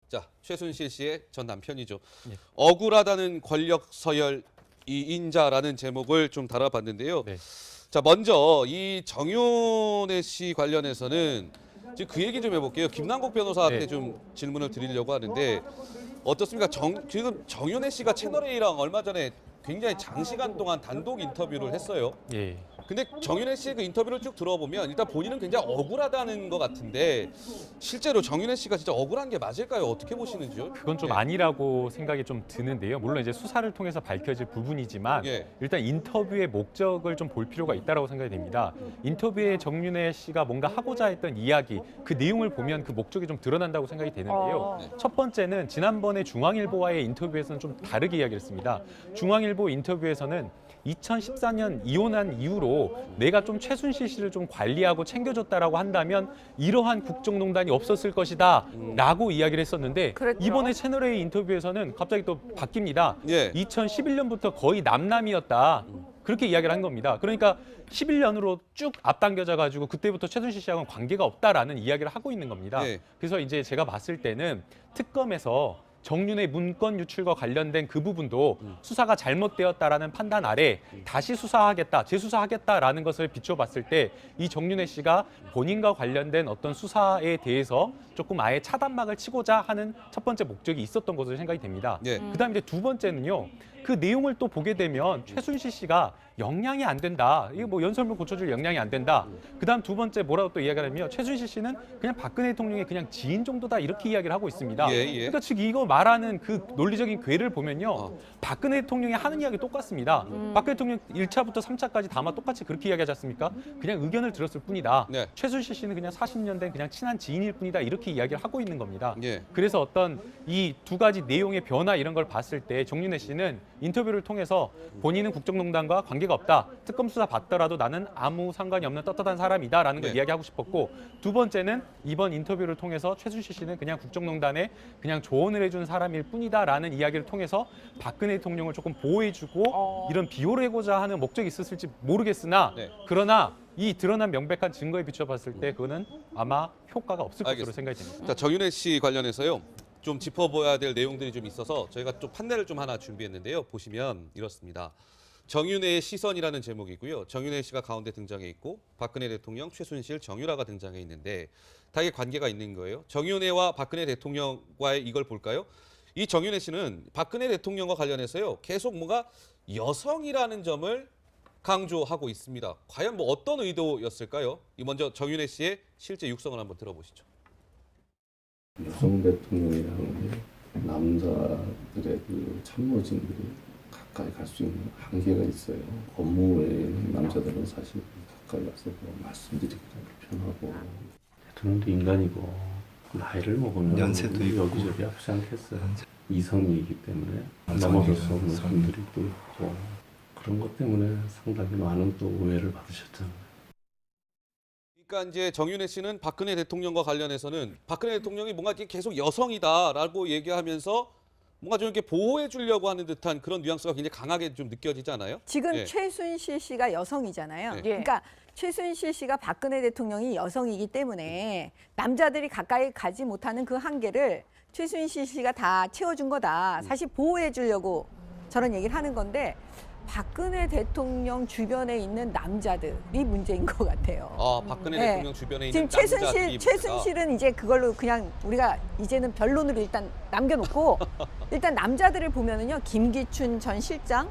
자, 최순실 씨의 전 남편이죠. 네. 억울하다는 권력 서열 이인자라는 제목을 좀 달아봤는데요. 네. 자, 먼저 이 정윤회 씨 관련해서는 지금 그 얘기 좀 해볼게요. 김남국 변호사한테 네. 좀 질문을 드리려고 하는데 어떻습니까? 지금 정윤회 씨가 채널A랑 얼마 전에 굉장히 장시간 동안 단독 인터뷰를 했어요. 예. 근데 정윤회 씨의 그 인터뷰를 쭉 들어보면 일단 본인은 굉장히 억울하다는 것 같은데 실제로 정윤회 씨가 진짜 억울한 게 맞을까요? 어떻게 보시는지요? 그건 좀 예. 아니라고 생각이 좀 드는데요. 물론 이제 수사를 통해서 밝혀질 부분이지만 예. 일단 인터뷰의 목적을 좀 볼 필요가 있다고 생각이 됩니다. 인터뷰에 정윤회 씨가 뭔가 하고자 했던 이야기, 그 내용을 보면 그 목적이 좀 드러난다고 생각이 되는데요. 첫 번째는 지난번에 중앙일보와의 인터뷰에서는 좀 다르게 이야기를 했습니다. 중앙일보 인터뷰에서는 2014년 이혼한 이후로 내가 좀 최순실 씨를 좀 관리하고 챙겨줬다라고 한다면 이러한 국정농단이 없었을 것이다 라고 이야기를 했었는데 그랬죠. 이번에 채널A 인터뷰에서는 갑자기 또 바뀝니다. 예. 2011년부터 거의 남남이었다. 그렇게 이야기를 한 겁니다. 그러니까 11년으로 쭉 앞당겨져 가지고 그때부터 최순실 씨하고는 관계가 없다라는 이야기를 하고 있는 겁니다. 예. 그래서 이제 제가 봤을 때는 특검에서 정윤의 문건 유출과 관련된 그 부분도 수사가 잘못되었다라는 판단 아래 다시 수사하겠다, 재수사하겠다라는 것을 비춰봤을 때 이 정윤회 씨가 본인과 관련된 어떤 수사에 대해서 조금 아예 차단막을 치고자 하는 첫 번째 목적이 있었던 것으로 생각이 됩니다. 예. 그다음 이제 두 번째는요. 그 내용을 또 보게 되면 최순실 씨가 역량이 안 된다. 이게 뭐 연설문 고쳐줄 역량이 안 된다. 그다음 두 번째 뭐라고 또 이야기를 하면 최순실 씨는 그냥 박근혜 대통령의 그냥 지인 정도다 이렇게 이야기를 하고 있습니다. 예, 예. 그러니까 즉 이거 말하는 그 논리적인 궤를 보면요. 박근혜 대통령이 하는 이야기 똑같습니다. 박근혜 대통령 1차부터 3차까지 다마 똑같이 그렇게 이야기하지 않습니까? 그냥 의견을 들었을 뿐이다. 네. 최순실 씨는 그냥 40년 된 그냥 친한 지인일 뿐이다. 이렇게 이야기를 하고 있는 겁니다. 예. 그래서 어떤 이 두 가지 내용의 변화 이런 걸 봤을 때 정윤회 씨는 인터뷰를 통해서 본인은 국정농단과 관계가 없다. 특검 수사 받더라도 나는 아무 상관이 없는 떳떳한 사람이다라는 걸 네. 이야기하고 싶었고 두 번째는 이번 인터뷰를 통해서 최순실 씨는 그냥 국정농단에 그냥 조언을 해준 사람일 뿐이다라는 이야기를 통해서 박근혜 대통령을 조금 보호해주고 이런 비호를 하고자 하는 목적이 있었을지 모르겠으나 네. 그러나 이 드러난 명백한 증거에 비춰봤을 때 그거는 아마 효과가 없을 것으로 알겠습니다. 생각이 됩니다. 자, 정윤회 씨 관련해서요. 좀 짚어봐야 될 내용들이 좀 있어서 저희가 좀 판례를 좀 하나 준비했는데요. 보시면 이렇습니다. 정윤회의 시선이라는 제목이고요. 정윤회 씨가 가운데 등장해 있고 박근혜 대통령, 최순실, 정유라가 등장해 있는데 다 이게 관계가 있는 거예요. 정윤회와 박근혜 대통령과의 이걸 볼까요? 이 정윤회 씨는 박근혜 대통령과 관련해서요. 계속 뭔가 여성이라는 점을 강조하고 있습니다. 과연 뭐 어떤 의도였을까요? 이 먼저 정윤회 씨의 실제 육성을 한번 들어보시죠. 여성 대통령이라는 게 남자들의 그 참모진들이 가까이 갈 수 있는 한계가 있어요. 업무 외에는 남자들은 사실 가까이 가서 뭐 말씀드리기가 불편하고 대통령도 인간이고 나이를 먹으면 연세도 있고. 여기저기 아프지 않겠어요. 이성이기 때문에 이성이에요. 넘어설 수 없는 이성. 분들이 또 있고 그런 것 때문에 상당히 많은 또 오해를 받으셨잖아요. 그러니까 이제 정윤회 씨는 박근혜 대통령과 관련해서는 박근혜 대통령이 뭔가 이렇게 계속 여성이다라고 얘기하면서 뭔가 좀 이렇게 보호해 주려고 하는 듯한 그런 뉘앙스가 굉장히 강하게 좀 느껴지잖아요. 지금 예. 최순실 씨가 여성이잖아요. 예. 그러니까 최순실 씨가 박근혜 대통령이 여성이기 때문에 남자들이 가까이 가지 못하는 그 한계를 최순실 씨가 다 채워준 거다. 사실 보호해 주려고 저런 얘기를 하는 건데 박근혜 대통령 주변에 있는 남자들이 문제인 것 같아요. 아, 박근혜 네. 대통령 주변에 있는 지금 남자들이 최순실은 이제 그걸로 그냥 우리가 이제는 변론으로 일단 남겨놓고 일단 남자들을 보면은요 김기춘 전 실장,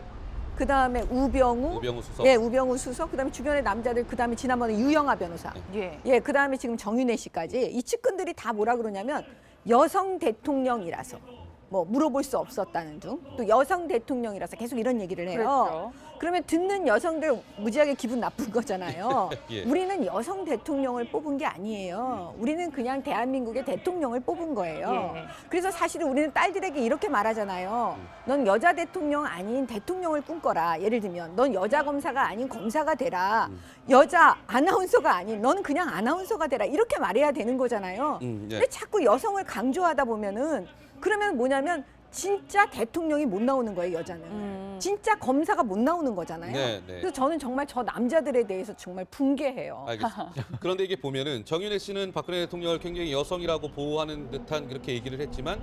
그 다음에 우병우 수석. 예, 우병우 수석, 그 다음에 주변의 남자들, 그 다음에 지난번에 유영아 변호사, 예, 그 다음에 지금 정윤회 씨까지 이 측근들이 다 뭐라 그러냐면 여성 대통령이라서. 뭐 물어볼 수 없었다는 둥, 또 여성 대통령이라서 계속 이런 얘기를 해요. 그러면 듣는 여성들 무지하게 기분 나쁜 거잖아요. 예. 우리는 여성 대통령을 뽑은 게 아니에요. 우리는 그냥 대한민국의 대통령을 뽑은 거예요. 그래서 사실은 우리는 딸들에게 이렇게 말하잖아요. 넌 여자 대통령 아닌 대통령을 꿈꿔라. 예를 들면 넌 여자 검사가 아닌 검사가 되라. 여자 아나운서가 아닌 넌 그냥 아나운서가 되라. 이렇게 말해야 되는 거잖아요. 예. 근데 자꾸 여성을 강조하다 보면은 그러면 뭐냐면 진짜 대통령이 못 나오는 거예요, 여자는. 진짜 검사가 못 나오는 거잖아요. 네, 네. 그래서 저는 정말 저 남자들에 대해서 정말 분개해요. 알겠습니다. 그런데 이게 보면은 정윤혜 씨는 박근혜 대통령을 굉장히 여성이라고 보호하는 듯한 그렇게 얘기를 했지만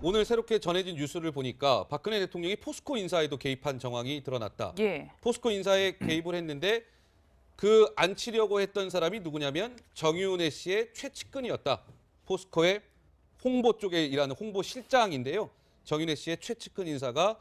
오늘 새롭게 전해진 뉴스를 보니까 박근혜 대통령이 포스코 인사에도 개입한 정황이 드러났다. 예. 포스코 인사에 개입을 했는데 그 안 치려고 했던 사람이 누구냐면 정윤혜 씨의 최측근이었다. 포스코의 홍보 쪽에 일하는 홍보실장인데요. 정윤혜 씨의 최측근 인사가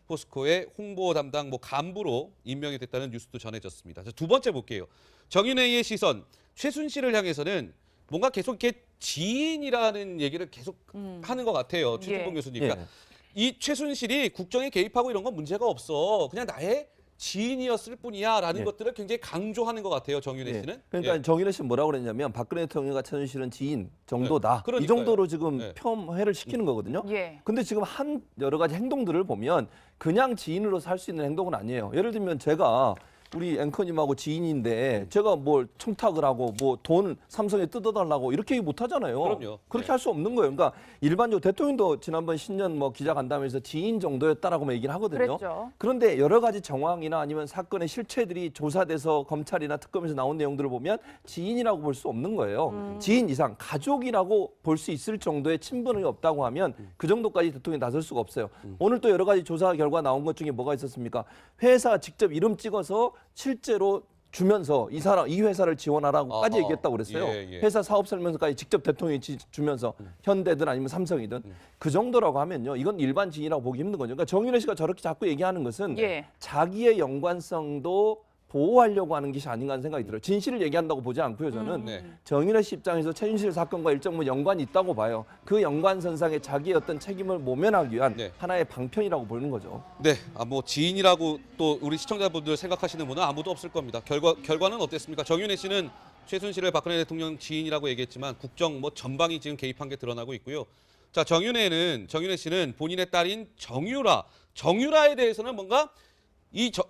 포스코의 홍보 담당 간부로 임명이 됐다는 뉴스도 전해졌습니다. 자, 두 번째 볼게요. 정윤회의 시선, 최순실을 향해서는 뭔가 계속 이렇게 지인이라는 얘기를 계속 하는 것 같아요. 최준봉 예. 교수님. 그러니까 이 최순실이 국정에 개입하고 이런 건 문제가 없어. 그냥 나의 지인이었을 뿐이야라는 예. 것들을 굉장히 강조하는 것 같아요. 정윤혜 예. 씨는. 그러니까 예. 정윤혜 씨는 뭐라고 그랬냐면 박근혜 대통령과 최순실은 지인 정도다. 그러니까요. 이 정도로 지금 예. 폄훼를 시키는 거거든요. 예. 근데 지금 한 여러 가지 행동들을 보면 그냥 지인으로서 할 수 있는 행동은 아니에요. 예를 들면 제가 우리 앵커님하고 지인인데 제가 뭘 청탁을 하고 뭐 돈 삼성에 뜯어달라고 이렇게 얘기 못 하잖아요. 그럼요. 그렇게 네. 할 수 없는 거예요. 그러니까 일반적으로 대통령도 지난번 신년 뭐 기자간담회에서 지인 정도였다라고만 얘기를 하거든요. 그랬죠. 그런데 여러 가지 정황이나 아니면 사건의 실체들이 조사돼서 검찰이나 특검에서 나온 내용들을 보면 지인이라고 볼 수 없는 거예요. 지인 이상 가족이라고 볼 수 있을 정도의 친분이 없다고 하면 그 정도까지 대통령이 나설 수가 없어요. 오늘 또 여러 가지 조사 결과 나온 것 중에 뭐가 있었습니까? 회사 직접 이름 찍어서 실제로 주면서 이 회사를 지원하라고까지 얘기했다고 그랬어요. 예, 예. 회사 사업 설명서까지 직접 대통령이 주면서 현대든 아니면 삼성이든 그 정도라고 하면요. 이건 일반 지인이라고 보기 힘든 거죠. 그러니까 정윤혜 씨가 저렇게 자꾸 얘기하는 것은 예. 자기의 연관성도 보호하려고 하는 것이 아닌가 하는 생각이 들어요. 진실을 얘기한다고 보지 않고요. 저는 네. 정윤혜 씨 입장에서 최순실 사건과 일정 부분 연관이 있다고 봐요. 그 연관선상에 자기의 어떤 책임을 모면하기 위한 네. 하나의 방편이라고 보는 거죠. 네, 뭐 지인이라고 또 우리 시청자분들 생각하시는 분은 아무도 없을 겁니다. 결과는 어땠습니까? 정윤혜 씨는 최순실을 박근혜 대통령 지인이라고 얘기했지만 국정 뭐 전방이 지금 개입한 게 드러나고 있고요. 자, 정윤혜 씨는 본인의 딸인 정유라에 대해서는 뭔가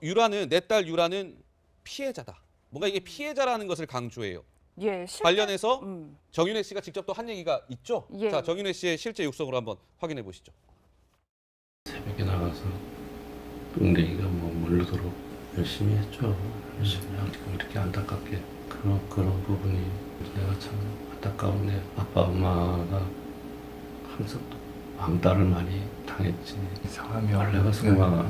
유라는 내 딸 유라는 피해자다. 뭔가 이게 피해자라는 것을 강조해요. 예. 실제- 관련해서 정윤혜 씨가 직접 또 한 얘기가 있죠. 예. 자, 정윤혜 씨의 실제 육성으로 한번 확인해 보시죠. 새벽에 나가서 뚱땡이가 뭐 모르도록 열심히 했죠. 열심히 하고 이렇게 안타깝게 그런 부분이 내가 참 안타까운데 아빠 엄마가 항상 또 왕따를 많이 당했지. 이상하면 원래가 승마가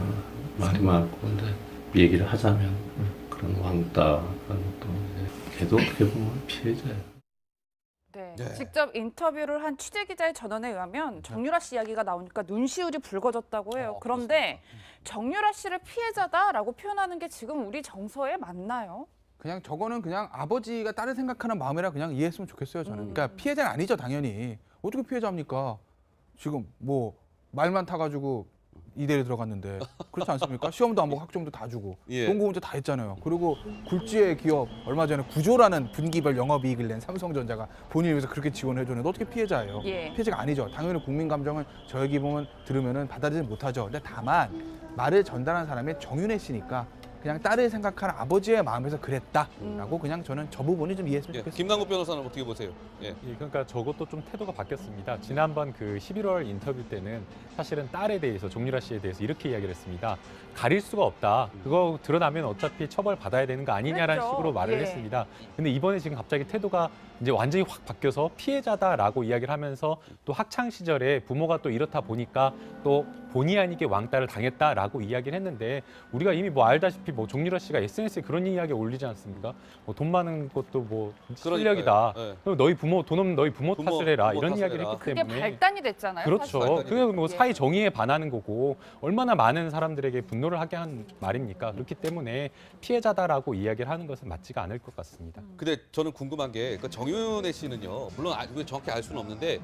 말이 많고 근데 얘기를 하자면 그런 왕따 그런 것도 이제 걔도 어떻게 보면 피해자예요. 네. 네. 직접 인터뷰를 한 취재 기자의 전언에 의하면 정유라 씨 이야기가 나오니까 눈시울이 붉어졌다고 해요. 그런데 정유라 씨를 피해자다라고 표현하는 게 지금 우리 정서에 맞나요? 그냥 저거는 그냥 아버지가 딸을 생각하는 마음이라 그냥 이해했으면 좋겠어요. 저는. 그러니까 피해자는 아니죠, 당연히. 어떻게 피해자입니까? 지금 뭐 말만 타가지고 이대를 들어갔는데 그렇지 않습니까? 시험도 안 보고 학점도 다 주고 예. 공고문제 다 했잖아요. 그리고 굴지의 기업 얼마 전에 구조라는 분기별 영업이익을 낸 삼성전자가 본인을 위해서 그렇게 지원해 줬는데 어떻게 피해자예요? 예. 피해자가 아니죠. 당연히 국민 감정은 저 얘기 보면 들으면은 받아들이지 못하죠. 근데 다만 말을 전달한 사람이 정윤혜 씨니까 그냥 딸을 생각하는 아버지의 마음에서 그랬다라고 그냥 저는 저 부분이 좀 이해했으면 예. 좋겠습니다. 김남국 변호사는 어떻게 보세요? 예. 예, 그러니까 저것도 좀 태도가 바뀌었습니다. 지난번 그 11월 인터뷰 때는 사실은 딸에 대해서 정유라 씨에 대해서 이렇게 이야기를 했습니다. 가릴 수가 없다. 그거 드러나면 어차피 처벌 받아야 되는 거 아니냐라는 그랬죠. 식으로 말을 예. 했습니다. 근데 이번에 지금 갑자기 태도가 이제 완전히 확 바뀌어서 피해자다라고 이야기를 하면서 또 학창 시절에 부모가 또 이렇다 보니까 또 본의 아니게 왕따를 당했다라고 이야기를 했는데 우리가 이미 뭐 알다시피 뭐 정유라 씨가 SNS에 그런 이야기 올리지 않습니까? 뭐 돈 많은 것도 뭐 실력이다. 그러니까요. 예. 그럼 너희 부모 돈 없는 너희 부모 탓을 해라 부모 이런 탓을 이야기를 해라. 했기 그게 때문에 발단이 됐잖아요. 그렇죠. 사실. 그게 뭐 예. 사회 정의에 반하는 거고 얼마나 많은 사람들에게 분노를 하게 한 말입니까? 그렇기 때문에 피해자다라고 이야기를 하는 것은 맞지가 않을 것 같습니다. 근데 저는 궁금한 게 그 정윤혜 씨는요. 물론 정확히 알 수는 없는데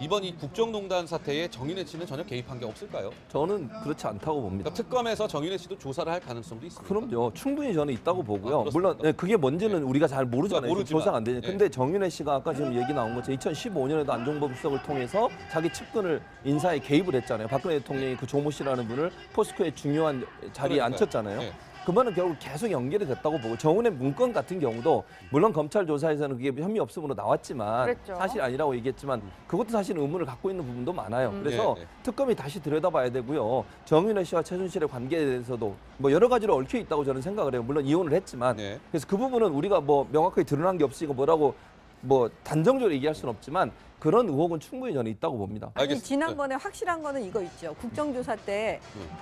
이번 이 국정농단 사태에 정윤혜 씨는 전혀 개입한 게 없을까요? 저는 그렇지 않다고 봅니다. 그러니까 특검에서 정윤혜 씨도 조사를 할 가능성도 있습니다. 그럼요. 충분히 저는 있다고 보고요. 그렇습니까? 물론 네, 그게 뭔지는 우리가 잘 모르잖아요. 그러니까 모르지만. 조사가 안 되니. 예. 근데 정윤혜 씨가 아까 지금 얘기 나온 것처럼 2015년에도 안종범 수석을 통해서 자기 측근을 인사에 개입을 했잖아요. 박근혜 대통령이 그 조모 씨라는 분을 포스코의 중요한 자리에 그러니까요. 앉혔잖아요. 예. 그거는 결국 계속 연결이 됐다고 보고 정은혜 문건 같은 경우도 물론 검찰 조사에서는 그게 혐의 없음으로 나왔지만 그랬죠. 사실 아니라고 얘기했지만 그것도 사실 의문을 갖고 있는 부분도 많아요. 그래서 네, 네. 특검이 다시 들여다봐야 되고요. 정윤회 씨와 최순실의 관계에 대해서도 뭐 여러 가지로 얽혀 있다고 저는 생각을 해요. 물론 이혼을 했지만 네. 그래서 그 부분은 우리가 뭐 명확하게 드러난 게 없으니까 뭐라고 뭐 단정적으로 얘기할 수는 없지만 그런 의혹은 충분히 저는 있다고 봅니다. 아니, 알겠습니다. 지난번에 확실한 거는 이거 있죠. 국정조사 때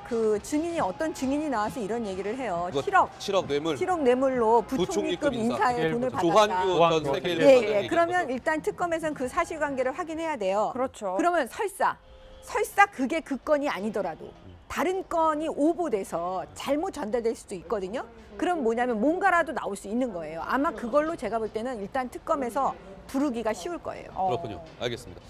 그 증인이 어떤 증인이 나와서 이런 얘기를 해요. 그거 7억 7억 뇌물 뇌물로 부총리급 부총리급 인사. 인사에 돈을 받았다. 조한규 조한규. 전 세계일보 예, 사장 예. 얘기한 그러면 거죠. 일단 특검에서는 그 사실관계를 확인해야 돼요. 그렇죠. 그러면 설사 그게 그 건이 아니더라도 다른 건이 오보돼서 잘못 전달될 수도 있거든요. 그럼 뭐냐면 뭔가라도 나올 수 있는 거예요. 아마 그걸로 제가 볼 때는 일단 특검에서 부르기가 쉬울 거예요. 그렇군요. 알겠습니다.